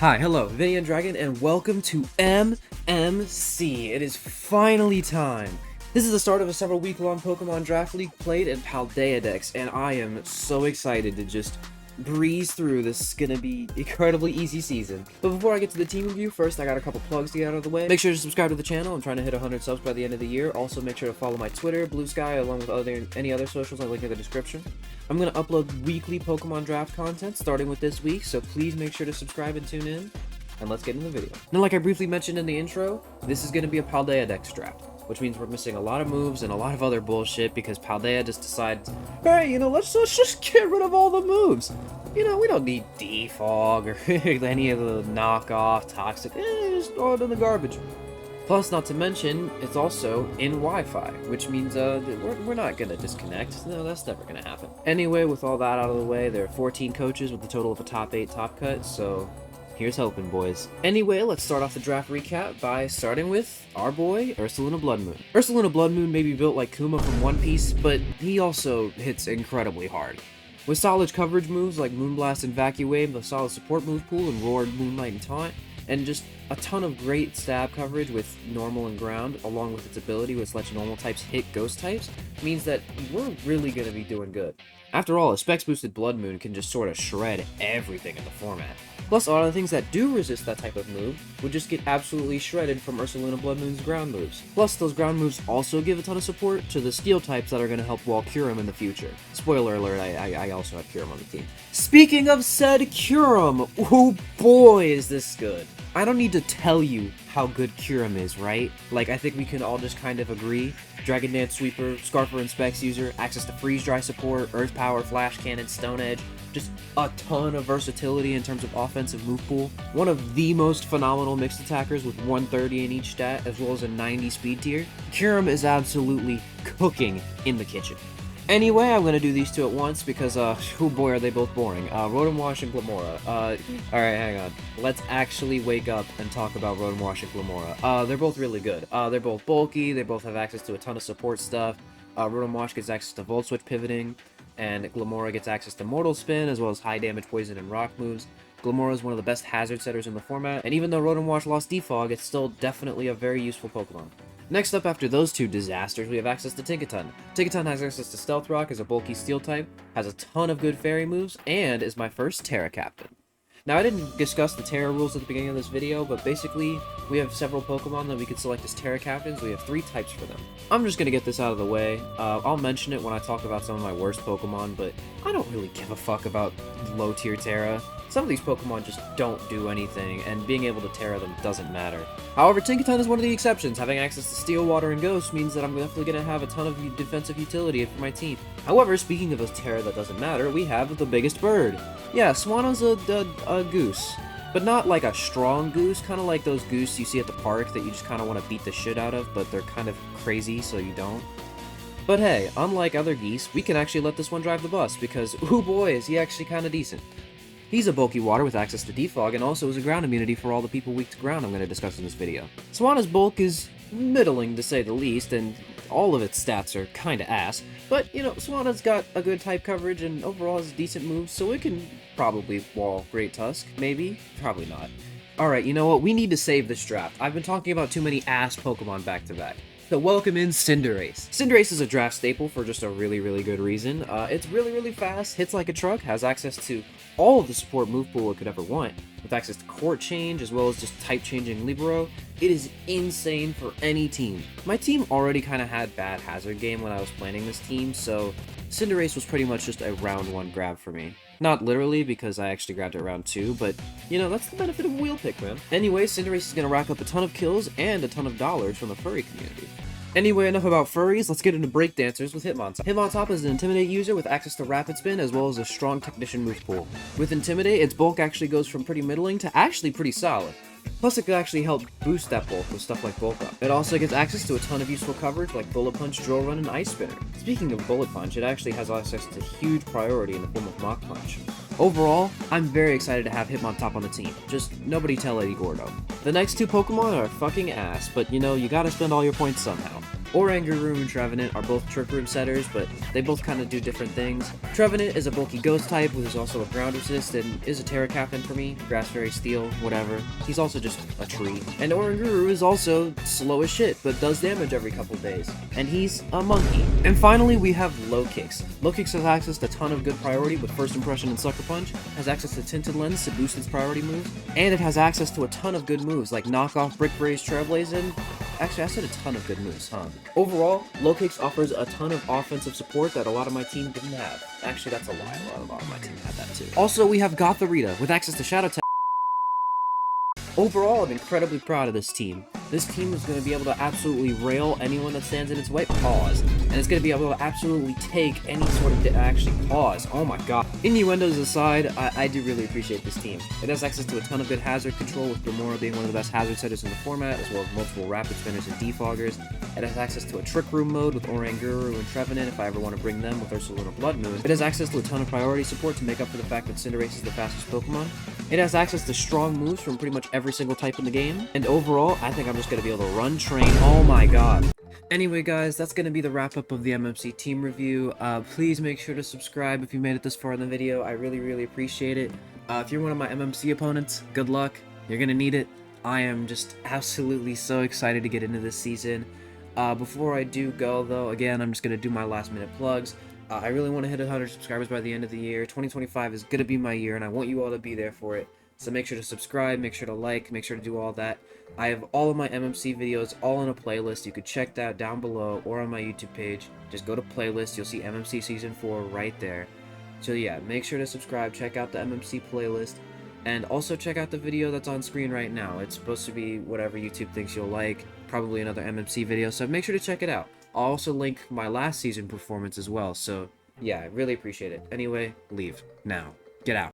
Hi, hello, Vinny and Dragon, and welcome to MMC. It is finally time. This is the start of a several week-long Pokemon Draft League played in Paldea decks, and I am so excited to just breeze through this gonna be incredibly easy season. But before I get to the team review, first I got a couple plugs to get out of the way. Make sure to subscribe to the channel. I'm trying to hit 100 subs by the end of the year. Also, make sure to follow my Twitter, Blue Sky, along with any other socials I link in the description. I'm going to upload weekly Pokemon draft content starting with this week, so please make sure to subscribe and tune in, and let's get into the video. Now, like I briefly mentioned in the intro, this is going to be a Paldea Dex draft, which means we're missing a lot of moves and a lot of other bullshit because Paldea just decides, hey, let's just get rid of all the moves. We don't need Defog or any of the knockoff toxic, just throw it in the garbage. Plus, not to mention, it's also in Wi-Fi, which means we're not gonna disconnect. No, that's never gonna happen. Anyway, with all that out of the way, there are 14 coaches with a total of a top 8 top cut, so here's hoping, boys. Anyway, let's start off the draft recap by starting with our boy, Ursaluna Bloodmoon. Ursaluna Bloodmoon may be built like Kuma from One Piece, but he also hits incredibly hard. With solid coverage moves like Moonblast and Vacuum Wave, a solid support move pool, and Roar, Moonlight, and Taunt, and just a ton of great stab coverage with normal and ground, along with its ability which lets normal types hit ghost types, means that we're really going to be doing good. After all, a specs boosted Blood Moon can just sort of shred everything in the format. Plus, a lot of things that do resist that type of move would just get absolutely shredded from Ursaluna Blood Moon's ground moves. Plus, those ground moves also give a ton of support to the steel types that are going to help wall Kyurem in the future. Spoiler alert, I also have Kyurem on the team. Speaking of said Kyurem, oh boy is this good. I don't need to tell you how good Kyurem is, right? Like, I think we can all just kind of agree. Dragon Dance Sweeper, Scarfer and Specs user, access to Freeze Dry support, Earth Power, Flash Cannon, Stone Edge, just a ton of versatility in terms of offensive move pool. One of the most phenomenal mixed attackers with 130 in each stat, as well as a 90 speed tier. Kyurem is absolutely cooking in the kitchen. Anyway, I'm going to do these two at once because, oh boy, are they both boring. Rotom Wash and Glimmora. Alright, hang on. Let's actually wake up and talk about Rotom Wash and Glimmora. They're both really good. They're both bulky, they both have access to a ton of support stuff. Rotom Wash gets access to Volt Switch pivoting, and Glimmora gets access to Mortal Spin, as well as high damage poison and rock moves. Glimmora is one of the best hazard setters in the format, and even though Rotom Wash lost Defog, it's still definitely a very useful Pokemon. Next up after those two disasters, we have access to Tinkaton. Tinkaton has access to Stealth Rock as a bulky steel type, has a ton of good fairy moves, and is my first Terra Captain. Now, I didn't discuss the Terra rules at the beginning of this video, but basically, we have several Pokemon that we could select as Terra Captains. We have 3 types for them. I'm just gonna get this out of the way. I'll mention it when I talk about some of my worst Pokemon, but I don't really give a fuck about low-tier Terra. Some of these Pokemon just don't do anything, and being able to Terra them doesn't matter. However, Tinkaton is one of the exceptions. Having access to Steel, Water, and Ghost means that I'm definitely going to have a ton of defensive utility for my team. However, speaking of a Terra that doesn't matter, we have the biggest bird. Yeah, Swano's a goose. But not like a strong goose, kind of like those goose you see at the park that you just kind of want to beat the shit out of, but they're kind of crazy, so you don't. But hey, unlike other geese, we can actually let this one drive the bus, because, ooh boy, is he actually kind of decent. He's a bulky water with access to Defog, and also is a ground immunity for all the people weak to ground I'm going to discuss in this video. Swana's bulk is middling, to say the least, and all of its stats are kinda ass, but, Swana's got a good type coverage, and overall has decent moves, so it can probably wall Great Tusk. Maybe? Probably not. Alright, you know what? We need to save this draft. I've been talking about too many ass Pokemon back-to-back. So welcome in Cinderace. Cinderace is a draft staple for just a really, really good reason. It's really, really fast, hits like a truck, has access to all of the support move pool it could ever want, with access to Court Change as well as just type-changing Libero. It is insane for any team. My team already kind of had bad hazard game when I was planning this team, so Cinderace was pretty much just a round 1 grab for me. Not literally, because I actually grabbed it round 2, but, that's the benefit of a wheel pick, man. Anyway, Cinderace is going to rack up a ton of kills and a ton of dollars from the furry community. Anyway, enough about furries, let's get into breakdancers with Hitmontop. Hitmontop is an Intimidate user with access to Rapid Spin as well as a strong Technician move pool. With Intimidate, its bulk actually goes from pretty middling to actually pretty solid. Plus, it could actually help boost that bulk with stuff like Bulk Up. It also gets access to a ton of useful coverage like Bullet Punch, Drill Run, and Ice Spinner. Speaking of Bullet Punch, it actually has access to huge priority in the form of Mach Punch. Overall, I'm very excited to have Hitmontop on the team. Just nobody tell Eddie Gordo. The next 2 Pokemon are fucking ass, but you gotta spend all your points somehow. Oranguru and Trevenant are both Trick Room setters, but they both kind of do different things. Trevenant is a bulky ghost type, who is also a ground resist, and is a Terra Captain for me. Grass Fairy, Steel, whatever. He's also just a tree. And Oranguru is also slow as shit, but does damage every couple days. And he's a monkey. And finally, we have Low-Kicks. Low-Kicks has access to a ton of good priority with First Impression and Sucker Punch, has access to Tinted Lens to boost its priority moves, and it has access to a ton of good moves like Knock Off, Brick Braze, Trailblaze, and actually, I said a ton of good moves, huh? Overall, Low-Kicks offers a ton of offensive support that a lot of my team didn't have. Actually, that's a lie. A lot of my team had that too. Also, we have Gothorita with access to Shadow Tech. Overall, I'm incredibly proud of this team. This team is going to be able to absolutely rail anyone that stands in its way. Pause. And it's going to be able to absolutely take any sort of... Actually, pause. Oh my god. Innuendos aside, I do really appreciate this team. It has access to a ton of good hazard control, with Gamora being one of the best hazard setters in the format, as well as multiple rapid spinners and defoggers. It has access to a Trick Room mode with Oranguru and Trevenant if I ever want to bring them with Ursaluna Blood Moon. It has access to a ton of priority support to make up for the fact that Cinderace is the fastest Pokemon. It has access to strong moves from pretty much every single type in the game. And overall, I think I'm just going to be able to run train. Oh my god. Anyway, guys, that's going to be the wrap-up of the MMC team review. Please make sure to subscribe if you made it this far in the video. I really, really appreciate it. If you're one of my MMC opponents, good luck. You're going to need it. I am just absolutely so excited to get into this season. Before I do go, though, again, I'm just going to do my last-minute plugs. I really want to hit 100 subscribers by the end of the year. 2025 is going to be my year, and I want you all to be there for it. So make sure to subscribe, make sure to like, make sure to do all that. I have all of my MMC videos all in a playlist. You could check that down below or on my YouTube page. Just go to playlist. You'll see MMC Season 4 right there. So yeah, make sure to subscribe, check out the MMC playlist, and also check out the video that's on screen right now. It's supposed to be whatever YouTube thinks you'll like, probably another MMC video, so make sure to check it out. I'll also link my last season performance as well, so yeah, I really appreciate it. Anyway, leave. Now. Get out.